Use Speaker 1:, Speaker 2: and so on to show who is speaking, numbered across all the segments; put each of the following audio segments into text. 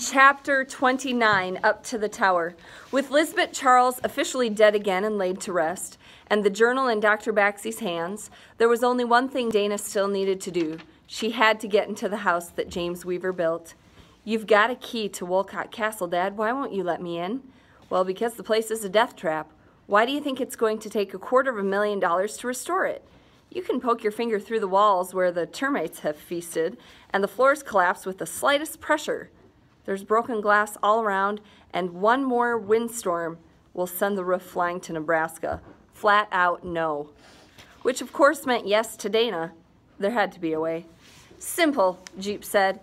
Speaker 1: Chapter 29, Up to the Tower. With Lisbeth Charles officially dead again and laid to rest, and the journal in Dr. Baxy's hands, there was only one thing Dana still needed to do. She had to get into the house that James Weaver built. "You've got a key to Wolcott Castle, Dad. Why won't you let me in?" "Well, because the place is a death trap. Why do you think it's going to take $250,000 to restore it? You can poke your finger through the walls where the termites have feasted, and the floors collapse with the slightest pressure. There's broken glass all around, and one more windstorm will send the roof flying to Nebraska. Flat out no." Which of course meant yes to Dana. There had to be a way. "Simple," Jeep said.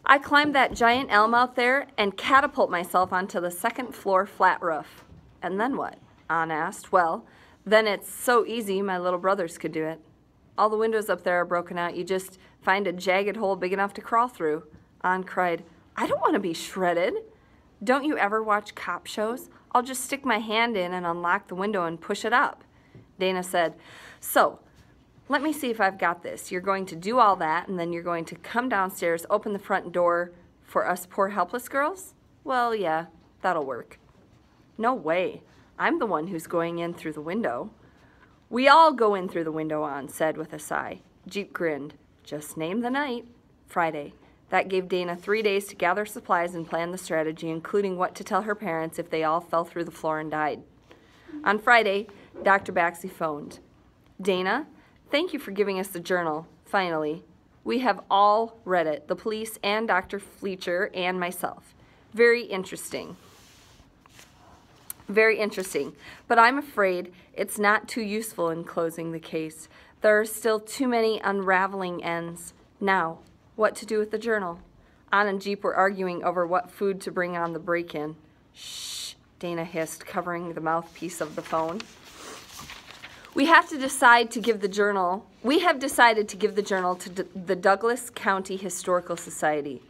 Speaker 1: "I climb that giant elm out there and catapult myself onto the second floor flat roof." "And then what?" Ann asked. "Well, then it's so easy my little brothers could do it. All the windows up there are broken out. You just find a jagged hole big enough to crawl through." Ann cried, "I don't want to be shredded." "Don't you ever watch cop shows? I'll just stick my hand in and unlock the window and push it up." Dana said, "So, let me see if I've got this. You're going to do all that, and then you're going to come downstairs, open the front door for us poor helpless girls? Well, yeah, that'll work." "No way. I'm the one who's going in through the window." "We all go in through the window," Ann said with a sigh. Jeep grinned. "Just name the night." Friday. That gave Dana 3 days to gather supplies and plan the strategy, including what to tell her parents if they all fell through the floor and died. On Friday, Dr. Baxy phoned. "Dana, thank you for giving us the journal, finally. We have all read it, the police and Dr. Fletcher and myself. Very interesting. Very interesting, but I'm afraid it's not too useful in closing the case. There are still too many unraveling ends. Now, what to do with the journal?" Ann and Jeep were arguing over what food to bring on the break-in. "Shh," Dana hissed, covering the mouthpiece of the phone. We have decided to give the journal to the Douglas County Historical Society."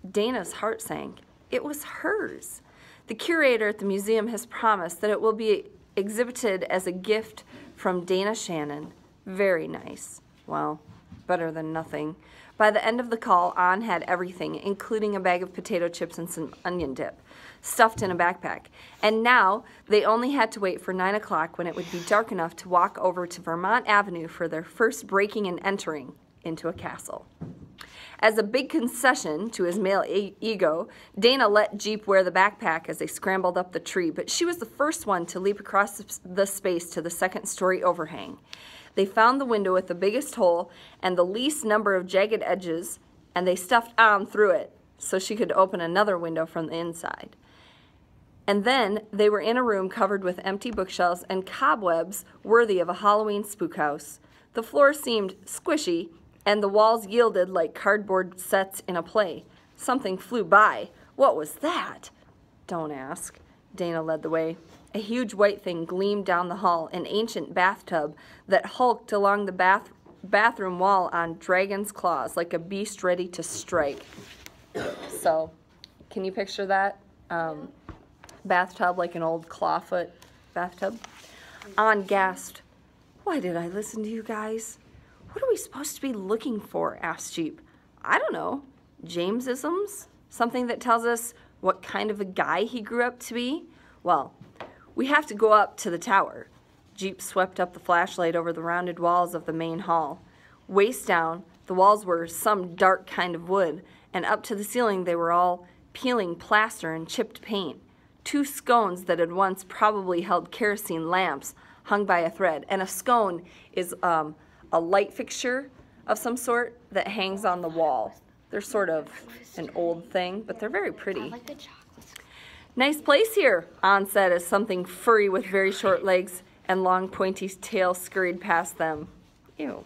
Speaker 1: Dana's heart sank. It was hers. "The curator at the museum has promised that it will be exhibited as a gift from Dana Shannon." "Very nice." "Well, better than nothing." By the end of the call, Ann had everything, including a bag of potato chips and some onion dip, stuffed in a backpack. And now they only had to wait for 9 o'clock when it would be dark enough to walk over to Vermont Avenue for their first breaking and entering into a castle. As a big concession to his male ego, Dana let Jeep wear the backpack as they scrambled up the tree, but she was the first one to leap across the space to the second-story overhang. They found the window with the biggest hole and the least number of jagged edges, and they stuffed Ann through it so she could open another window from the inside. And then they were in a room covered with empty bookshelves and cobwebs worthy of a Halloween spook house. The floor seemed squishy, and the walls yielded like cardboard sets in a play. Something flew by. What was that? "Don't ask." Dana led the way. A huge white thing gleamed down the hall, an ancient bathtub that hulked along the bathroom wall on dragon's claws, like a beast ready to strike. So, can you picture that? Bathtub, like an old clawfoot bathtub. Ann gasped. "Why did I listen to you guys?" "What are we supposed to be looking for?" asked Jeep. "I don't know. Jamesisms? Something that tells us what kind of a guy he grew up to be? Well, we have to go up to the tower." Jeep swept up the flashlight over the rounded walls of the main hall. Waist down, the walls were some dark kind of wood, and up to the ceiling they were all peeling plaster and chipped paint. 2 scones that had once probably held kerosene lamps hung by a thread, and a scone is a light fixture of some sort that hangs on the wall. They're sort of an old thing, but they're very pretty.
Speaker 2: I like the chocolates.
Speaker 1: "Nice place here," Ann said as something furry with very short legs and long pointy tail scurried past them. Ew.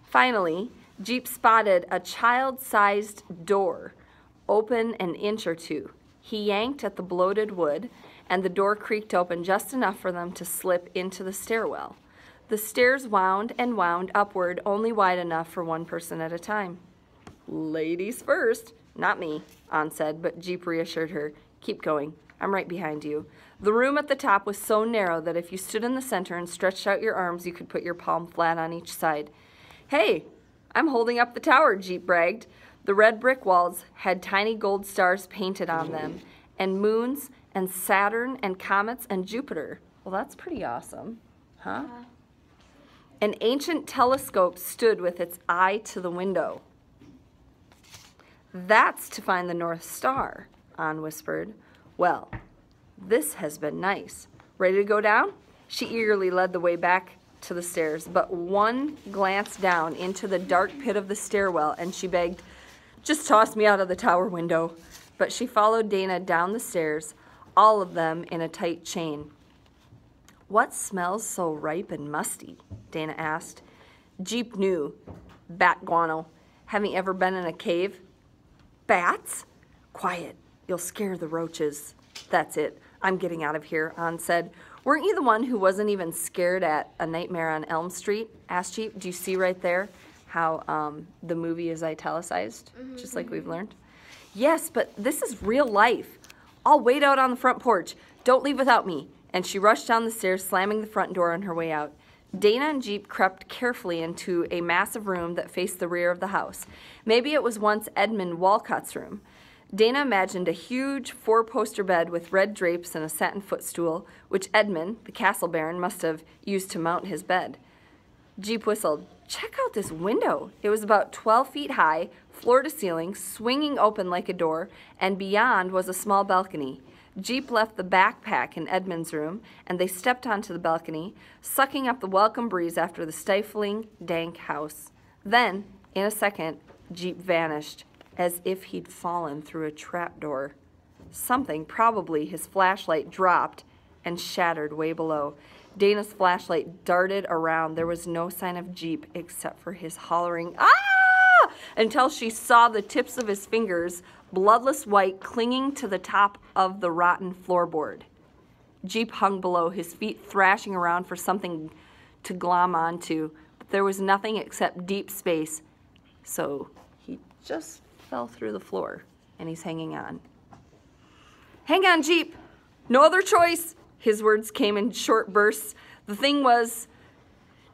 Speaker 1: Finally, Jeep spotted a child-sized door, open an inch or two. He yanked at the bloated wood, and the door creaked open just enough for them to slip into the stairwell. The stairs wound and wound upward, only wide enough for one person at a time. "Ladies first." "Not me," Ann said, but Jeep reassured her. "Keep going. I'm right behind you." The room at the top was so narrow that if you stood in the center and stretched out your arms, you could put your palm flat on each side. "Hey, I'm holding up the tower," Jeep bragged. The red brick walls had tiny gold stars painted on them, and moons, and Saturn, and comets, and Jupiter. Well, that's pretty awesome, huh? An ancient telescope stood with its eye to the window. That's to find the North Star, Ann whispered. Well, this has been nice. Ready to go down? She eagerly led the way back to the stairs, but one glance down into the dark pit of the stairwell, and she begged, just toss me out of the tower window. But she followed Dana down the stairs, all of them in a tight chain. What smells so ripe and musty? Dana asked. Jeep knew. Bat guano. Haven't you ever been in a cave? Bats? Quiet. You'll scare the roaches. That's it. I'm getting out of here, Ann said. Weren't you the one who wasn't even scared at A Nightmare on Elm Street? Asked Jeep. Do you see right there how the movie is italicized, just like we've learned? Yes, but this is real life. I'll wait out on the front porch. Don't leave without me. And she rushed down the stairs, slamming the front door on her way out. Dana and Jeep crept carefully into a massive room that faced the rear of the house. Maybe it was once Edmund Walcott's room. Dana imagined a huge 4-poster bed with red drapes and a satin footstool, which Edmund, the castle baron, must have used to mount his bed. Jeep whistled. Check out this window. It was about 12 feet high, floor to ceiling, swinging open like a door, and beyond was a small balcony. Jeep left the backpack in Edmund's room, and they stepped onto the balcony, sucking up the welcome breeze after the stifling, dank house. Then, in a second, Jeep vanished, as if he'd fallen through a trapdoor. Something, probably his flashlight, dropped and shattered way below. Dana's flashlight darted around. There was no sign of Jeep except for his hollering, "Ah!" until she saw the tips of his fingers, bloodless white, clinging to the top of the rotten floorboard. Jeep hung below, his feet thrashing around for something to glom onto, but there was nothing except deep space, so he just fell through the floor, and he's hanging on. Hang on, Jeep! No other choice! His words came in short bursts. The thing was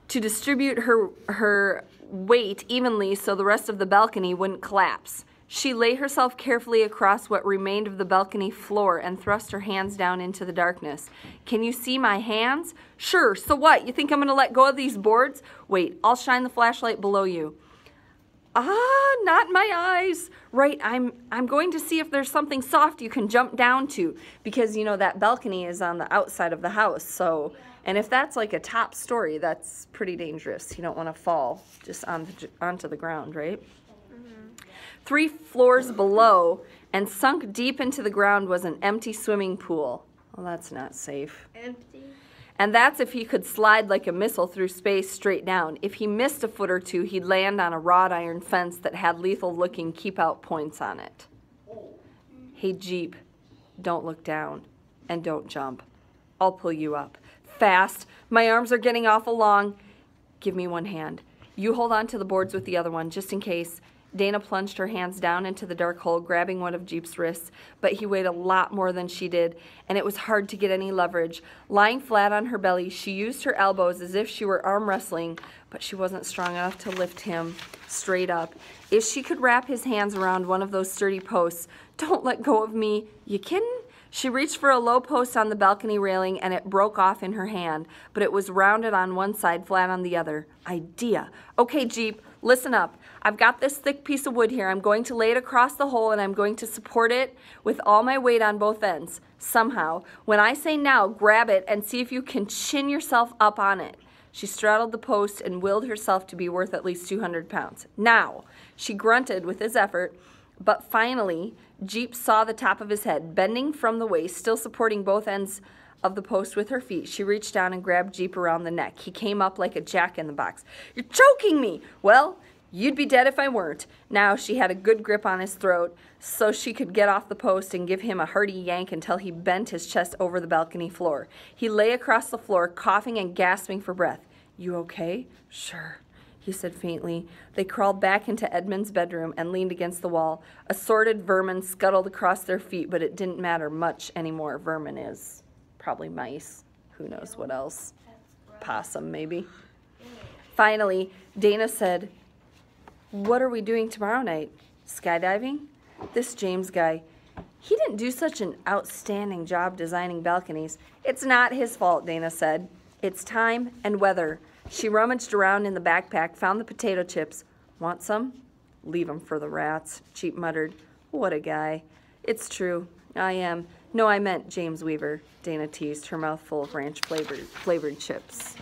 Speaker 1: to distribute her weight evenly so the rest of the balcony wouldn't collapse. She lay herself carefully across what remained of the balcony floor and thrust her hands down into the darkness. Can you see my hands? Sure, so what? You think I'm gonna let go of these boards? Wait, I'll shine the flashlight below you. Ah, not my eyes. Right, I'm going to see if there's something soft you can jump down to, because you know that balcony is on the outside of the house, so, and if that's like a top story, that's pretty dangerous. You don't want to fall just onto the ground, right? 3 floors below and sunk deep into the ground was an empty swimming pool. Well, that's not safe.
Speaker 2: Empty.
Speaker 1: And that's if he could slide like a missile through space straight down. If he missed a foot or two, he'd land on a wrought iron fence that had lethal-looking keep-out points on it. Hey, Jeep, don't look down and don't jump. I'll pull you up. Fast. My arms are getting awful long. Give me one hand. You hold on to the boards with the other one, just in case. Dana plunged her hands down into the dark hole, grabbing one of Jeep's wrists, but he weighed a lot more than she did, and it was hard to get any leverage. Lying flat on her belly, she used her elbows as if she were arm wrestling, but she wasn't strong enough to lift him straight up. If she could wrap his hands around one of those sturdy posts, don't let go of me. You kidding? She reached for a low post on the balcony railing, and it broke off in her hand, but it was rounded on one side, flat on the other. Idea. Okay, Jeep, listen up. I've got this thick piece of wood here. I'm going to lay it across the hole, and I'm going to support it with all my weight on both ends, somehow. When I say now, grab it and see if you can chin yourself up on it. She straddled the post and willed herself to be worth at least 200 pounds. Now, she grunted with his effort, but finally, Jeep saw the top of his head, bending from the waist, still supporting both ends of the post with her feet. She reached down and grabbed Jeep around the neck. He came up like a jack-in-the-box. You're choking me! Well, you'd be dead if I weren't. Now she had a good grip on his throat so she could get off the post and give him a hearty yank until he bent his chest over the balcony floor. He lay across the floor, coughing and gasping for breath. You okay? Sure, he said faintly. They crawled back into Edmund's bedroom and leaned against the wall. Assorted vermin scuttled across their feet, but it didn't matter much anymore. Vermin is probably mice. Who knows what else? Possum, maybe. Finally, Dana said, what are we doing tomorrow night? Skydiving? This James guy, he didn't do such an outstanding job designing balconies. It's not his fault, Dana said. It's time and weather. She rummaged around in the backpack, found the potato chips. Want some? Leave 'em for the rats, Jeep muttered. What a guy. It's true. I am. No, I meant James Weaver, Dana teased, her mouth full of ranch flavored chips.